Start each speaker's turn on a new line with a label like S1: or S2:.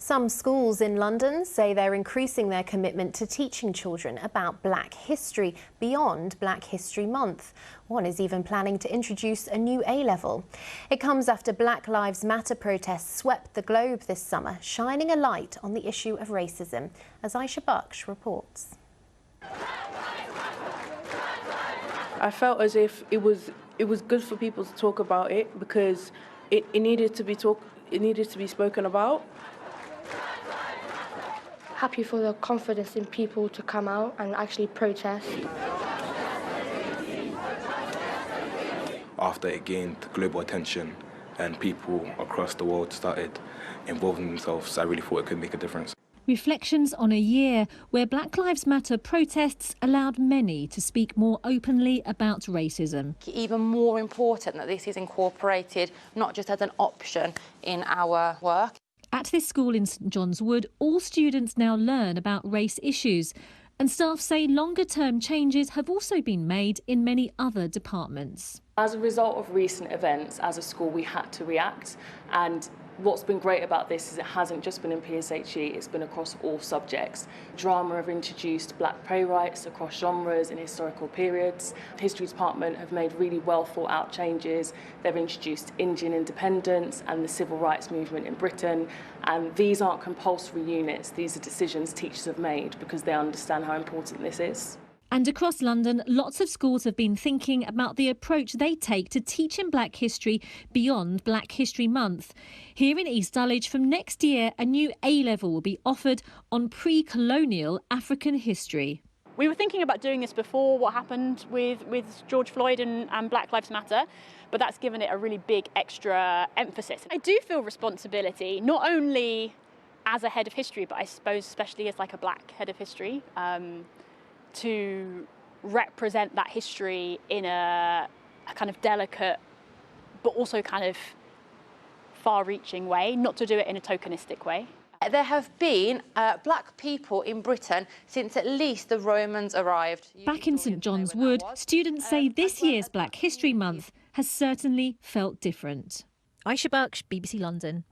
S1: Some schools in London say they're increasing their commitment to teaching children about Black history beyond Black History Month. One is even planning to introduce a new A-level. It comes after Black Lives Matter protests swept the globe this summer, shining a light on the issue of racism, as Aisha Baksh reports.
S2: I felt as if it was good for people to talk about it because it needed to be spoken about.
S3: Happy for the confidence in people to come out and actually protest.
S4: After it gained global attention and people across the world started involving themselves, I really thought it could make a difference.
S5: Reflections on a year where Black Lives Matter protests allowed many to speak more openly about racism.
S6: Even more important that this is incorporated not just as an option in our work.
S5: At this school in St John's Wood, all students now learn about race issues, and staff say longer-term changes have also been made in many other departments.
S7: As a result of recent events, as a school, we had to react, and what's been great about this is it hasn't just been in PSHE, it's been across all subjects. Drama have introduced Black playwrights across genres in historical periods. The History Department have made really well thought out changes. They've introduced Indian independence and the civil rights movement in Britain. And these aren't compulsory units, these are decisions teachers have made because they understand how important this is.
S5: And across London, lots of schools have been thinking about the approach they take to teaching Black history beyond Black History Month. Here in East Dulwich, from next year, a new A-level will be offered on pre-colonial African history.
S8: We were thinking about doing this before what happened with George Floyd and Black Lives Matter, but that's given it a really big extra emphasis. I do feel responsibility, not only as a head of history, but I suppose especially as like a Black head of history, to represent that history in a kind of delicate but also kind of far-reaching way, not to do it in a tokenistic way.
S6: There have been Black people in Britain since at least the Romans arrived.
S5: Back in St John's Wood, students say this year's Black History Month has certainly felt different. Aisha Baksh, BBC London.